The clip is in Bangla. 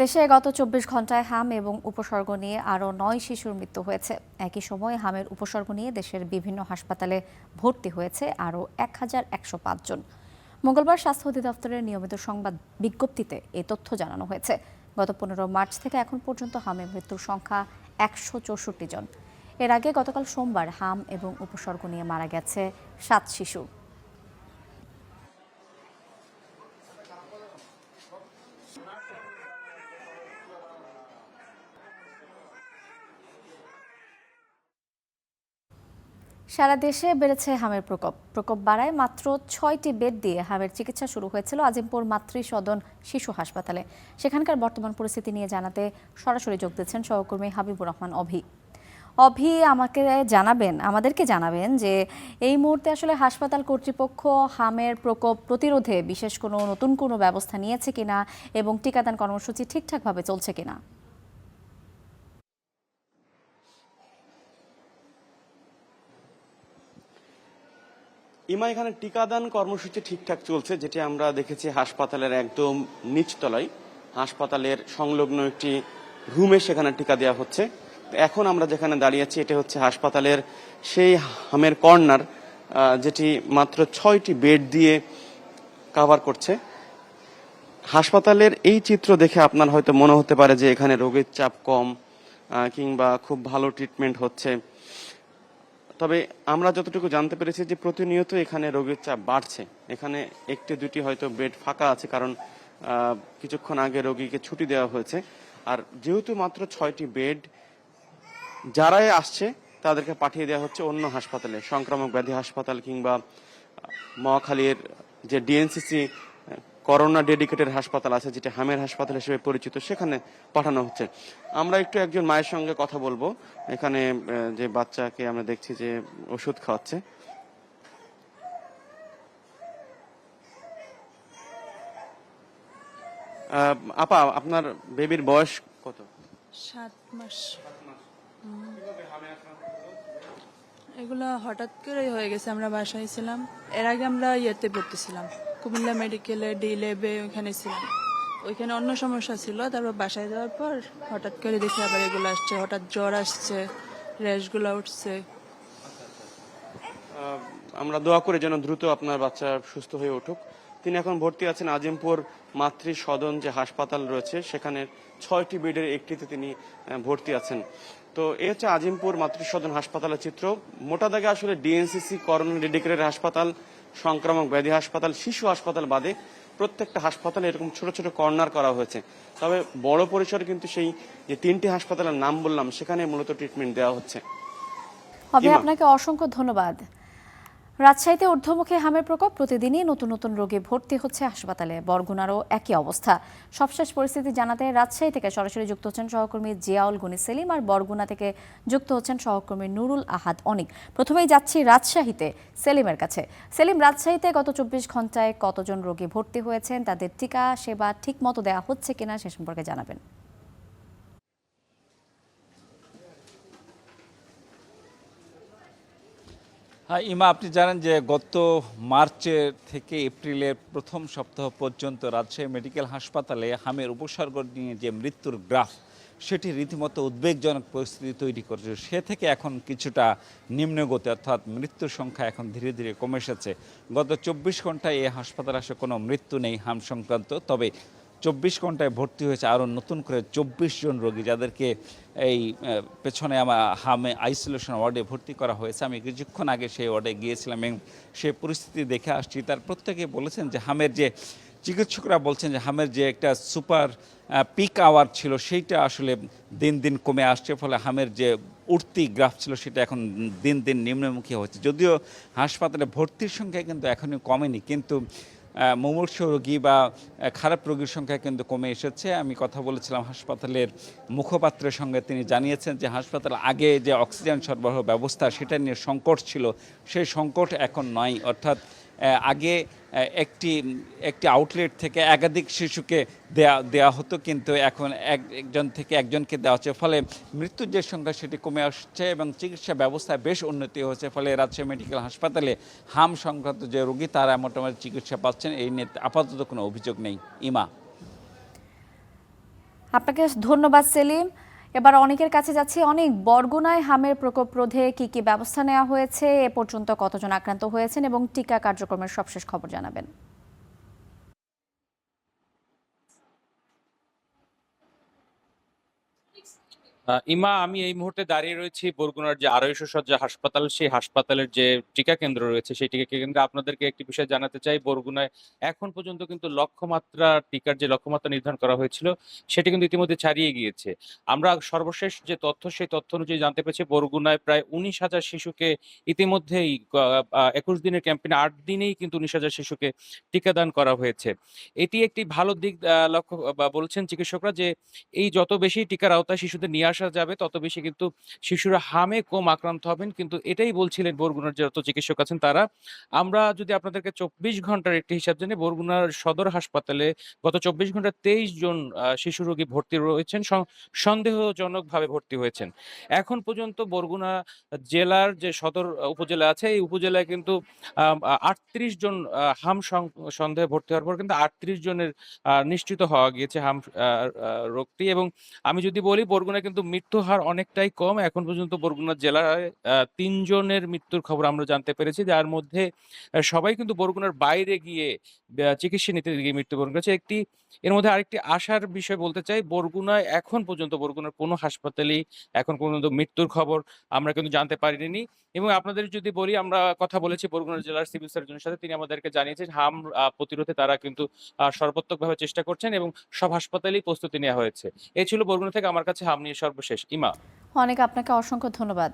দেশে গত ২৪ ঘন্টায় হাম এবং উপসর্গ নিয়ে আরও ৯ শিশুর মৃত্যু হয়েছে। একই সময় হামের উপসর্গ নিয়ে দেশের বিভিন্ন হাসপাতালে ভর্তি হয়েছে আরও ১,১০৫ জন। মঙ্গলবার স্বাস্থ্য অধিদপ্তরের নিয়মিত সংবাদ বিজ্ঞপ্তিতে এ তথ্য জানানো হয়েছে। গত ১৫ মার্চ থেকে এখন পর্যন্ত হামে মৃত্যুর সংখ্যা ১৬৪ জন। এর আগে গতকাল সোমবার হাম এবং উপসর্গ নিয়ে মারা গেছে ৭ শিশু। সারা দেশে বেড়েছে হামের প্রকোপ বাড়ায় মাত্র ৬টি বেড দিয়ে হামের চিকিৎসা শুরু হয়েছিল আজিমপুর মাতৃ সদন শিশু হাসপাতালে। সেখানকার বর্তমান পরিস্থিতি নিয়ে জানাতে সরাসরি যোগ দিচ্ছেন সহকর্মী হাবিবুর রহমান অভি। আমাদেরকে জানাবেন যে এই মুহূর্তে আসলে হাসপাতাল কর্তৃপক্ষ হামের প্রকোপ প্রতিরোধে বিশেষ নতুন কোনো ব্যবস্থা নিয়েছে কিনা এবং টিকাদান কর্মসূচি ঠিকঠাকভাবে চলছে কিনা। এখানে টিকাদান কর্মসূচি ঠিকঠাক চলছে, যেটি আমরা দেখেছি হাসপাতালের একদম নিচতলায় হাসপাতালের সংলগ্ন একটি রুমে সেখানে টিকা দেওয়া হচ্ছে। এখন আমরা যেখানে দাঁড়িয়ে আছি এটা হচ্ছে হাসপাতালের সেই হামের কর্নার, যেটি মাত্র ৬টি বেড দিয়ে কভার করছে। হাসপাতালের এই চিত্র দেখে আপনার হয়তো মনে হতে পারে যে এখানে রোগীর চাপ কম কিংবা খুব ভালো ট্রিটমেন্ট হচ্ছে। তবে আমরা যতটুকু জানতে পেরেছি যে প্রতিনিয়ত এখানে রোগীর চাপ বাড়ছে। এখানে একটি দুটি হয়তো বেড ফাঁকা আছে, কারণ কিছুক্ষণ আগে রোগীকে ছুটি দেওয়া হয়েছে। আর যেহেতু মাত্র ৬টি বেড, যারাই আসছে তাদেরকে পাঠিয়ে দেওয়া হচ্ছে অন্য হাসপাতালে, সংক্রামক ব্যাধি হাসপাতাল কিংবা মহাখালীর যে ডিএনসিসি করোনা ডেডিকেটেড হাসপাতাল আছে, যেটা হামের হাসপাতাল হিসেবে পরিচিত, সেখানে পাঠানো হচ্ছে। আমরা একটু একজন মায়ের সঙ্গে কথা বলবো। এখানে যে বাচ্চাকে আমরা দেখছি যে ওষুধ খাওয়াচ্ছে। আপা, আপনার বেবির বয়স কত? 7 মাস। এগুলো হঠাৎ করে হয়ে গেছে। আমরা বাসায় ছিলাম, এর আগে আমরা ইয়েতে পড়তেছিলাম, কুমিল্লা মেডিকেলে ডি-ল্যাবে, ওইখানে ছিলাম। ওইখানে অন্য সমস্যা ছিল, তারপর বাসায় যাওয়ার পর হঠাৎ করে দেখি আবার এগুলো আসছে, হঠাৎ জ্বর আসছে, র্যাশগুলো উঠছে। আমরা দোয়া করি যেন দ্রুত আপনার বাচ্চা সুস্থ হয়ে উঠুক। তিনি এখন ভর্তি আছেন আজিমপুর মাতৃ সদন যে হাসপাতাল রয়েছে, সেখানে ৬টি বেডের একটিতে তিনি ভর্তি আছেন। তো এই হচ্ছে আজিমপুর মাতৃ সদন হাসপাতালের চিত্র। মোটা দাগে আসলে ডিএনসিসি করোনা ডেডিকেটেড হাসপাতাল, সংক্রামক ব্যাধি হাসপাতাল, শিশু হাসপাতাল বাদে প্রত্যেকটা হাসপাতালে এরকম ছোট ছোট কর্নার করা হয়েছে। তবে বড় পরিসরে কিন্তু সেই যে 3টি হাসপাতালের নাম বললাম, সেখানে মূলত ট্রিটমেন্ট দেওয়া হচ্ছে। আপনাকে অসংখ্য ধন্যবাদ। রাজশাহীতে ঊর্ধ্বমুখী হামের প্রকোপ, প্রতিদিনই নতুন নতুন রোগী ভর্তি হচ্ছে হাসপাতালে। বরগুনারও একই অবস্থা। সবশেষ পরিস্থিতি জানাতে রাজশাহী থেকে সরাসরি যুক্ত হচ্ছেন সহকর্মী জিয়াউল গনি সেলিম, আর বরগুনা থেকে যুক্ত হচ্ছেন সহকর্মী নুরুল আহাদ অনিক। প্রথমেই যাচ্ছি রাজশাহীতে সেলিমের কাছে। সেলিম, রাজশাহীতে গত ২৪ ঘন্টায় কতজন রোগী ভর্তি হয়েছেন, তাদের টিকা সেবা ঠিক মতো দেওয়া হচ্ছে কিনা সে সম্পর্কে জানাবেন। হ্যাঁ ইমা, আপনি জানেন যে গত মার্চের থেকে এপ্রিলের প্রথম সপ্তাহ পর্যন্ত রাজশাহী মেডিকেল হাসপাতালে হামের উপসর্গ নিয়ে যে মৃত্যুর গ্রাফ, সেটি রীতিমতো উদ্বেগজনক পরিস্থিতি তৈরি করেছে। সে থেকে এখন কিছুটা নিম্নগতি, অর্থাৎ মৃত্যুর সংখ্যা এখন ধীরে ধীরে কমে এসেছে। গত ২৪ ঘন্টায় এই হাসপাতালে আসলে কোনো মৃত্যু নেই হাম সংক্রান্ত। তবে ২৪ ঘন্টায় ভর্তি হয়েছে আরও নতুন করে ২৪ জন রোগী, যাদেরকে এই পেছনে আমার হামে আইসোলেশন ওয়ার্ডে ভর্তি করা হয়েছে। আমি কিছুক্ষণ আগে সেই ওয়ার্ডে গিয়েছিলাম এবং সেই পরিস্থিতি দেখে আসছি। তার প্রত্যেকে বলেছেন যে হামের যে চিকিৎসকরা বলছেন যে হামের যে একটা সুপার পিক আওয়ার ছিল, সেইটা আসলে দিন দিন কমে আসছে। ফলে হামের যে উঠতি গ্রাফ ছিল, সেটা এখন দিন দিন নিম্নমুখী হচ্ছে। যদিও হাসপাতালে ভর্তির সংখ্যা কিন্তু এখনই কমেনি, কিন্তু মুমূর্ষু রোগী বা খারাপ রোগীর সংখ্যা কিন্তু কমে এসেছে। আমি কথা বলেছিলাম হাসপাতালের মুখপাত্রের সঙ্গে, তিনি জানিয়েছেন যে হাসপাতাল আগে যে অক্সিজেন সরবরাহ ব্যবস্থা, সেটা নিয়ে সংকট ছিল, সেই সংকট এখন নয়। অর্থাৎ আগে একটি আউটলেট থেকে একাধিক শিশুকে দেয়া হতো, কিন্তু এখন একজন থেকে একজনকে দেওয়া হচ্ছে। ফলে মৃত্যুর যে সংখ্যা সেটি কমে আসছে এবং চিকিৎসা ব্যবস্থায় বেশ উন্নতি হয়েছে। ফলে রাজশাহী মেডিকেল হাসপাতালে হাম সংক্রান্ত যে রোগী, তারা মোটামুটি চিকিৎসা পাচ্ছেন। এই নিয়ে আপাতত কোনো অভিযোগ নেই। ইমা, আপনাকে ধন্যবাদ সেলিম। এবার অনেকের কাছে যাচ্ছি। অনেক, বরগুনায় হামের প্রকোপ রোধে কি কি ব্যবস্থা নেওয়া হয়েছে, এ পর্যন্ত কতজন আক্রান্ত হয়েছেন এবং টিকা কার্যক্রমের সবশেষ খবর জানাবেন। ইমা, আমি এই মুহূর্তে দাঁড়িয়ে রয়েছি বরগুনার যে ২৫০ শয্যা হাসপাতাল, সেই হাসপাতালের যে টিকা কেন্দ্র রয়েছে, সেই টিকা কেন্দ্রে আপনাদেরকে একটি বিষয় জানাতে চাই। বরগুনায় এখন পর্যন্ত কিন্তু লক্ষ্যমাত্রা টিকার যে লক্ষ্যমাত্রা নির্ধারণ করা হয়েছিল, সেটি কিন্তু ইতিমধ্যে ছাড়িয়ে গিয়েছে। আমরা সর্বশেষ যে তথ্য, সেই তথ্য অনুযায়ী জানতে পেরেছি বরগুনায় প্রায় ১৯,০০০ শিশুকে ইতিমধ্যেই ২১ দিনের ক্যাম্পেইনে ৮ দিনেই কিন্তু ১৯,০০০ শিশুকে টিকাদান করা হয়েছে। এটি একটি ভালো দিক লক্ষ্য বলছেন চিকিৎসকরা যে এই যত বেশি টিকার আওতায় শিশুদের নিয়ে আসা যাবে তত বেশি কিন্তু শিশুরা হামে কম আক্রান্ত হবেন। কিন্তু এটাই বলছিলেন বরগুনার যত চিকিৎসক আছেন তারা। আমরা যদি আপনাদেরকে ২৪ ঘন্টার একটি হিসাব জানি, বরগুনার সদর হাসপাতালে গত ২৪ ঘন্টায় ২৩ জন শিশু রোগী ভর্তি রয়েছেন, সন্দেহজনকভাবে ভর্তি হয়েছেন। এখন পর্যন্ত বরগুনা জেলার যে সদর উপজেলা আছে, এই উপজেলায় কিন্তু ৩৮ জন সন্দেহে ভর্তি হওয়ার পর কিন্তু ৩৮ জনের নিশ্চিত হওয়া গিয়েছে রোগটি। এবং আমি যদি বলি বরগুনায় কিন্তু মৃত্যু হার অনেকটাই কম। এখন পর্যন্ত বরগুনা জেলায় ৩ জনের মৃত্যুর খবর আমরা জানতে পেরেছি, যার মধ্যে সবাই কিন্তু বরগুনার বাইরে গিয়ে চিকিৎসা নিতে গিয়ে মৃত্যুবরণ করেছে। এর মধ্যে আরেকটি আশার বিষয় বলতে চাই, বরগুনায় এখন পর্যন্ত বরগুনার কোনো হাসপাতালেই এখন পর্যন্ত মৃত্যুর খবর আমরা কিন্তু জানতে পারিনি। এবং আপনাদের যদি বলি, আমরা কথা বলেছি বরগুনা জেলার সিভিল সার্জনের সাথে, তিনি আমাদেরকে জানিয়েছেন হাম প্রতিরোধে তারা কিন্তু সর্বাত্মকভাবে চেষ্টা করছেন এবং সব হাসপাতালেই প্রস্তুতি নেওয়া হয়েছে। এই ছিল বরগুনা থেকে আমার কাছে হাম নিয়ে সর্বশেষ। ইমা, অনেক, আপনাকে অসংখ্য ধন্যবাদ।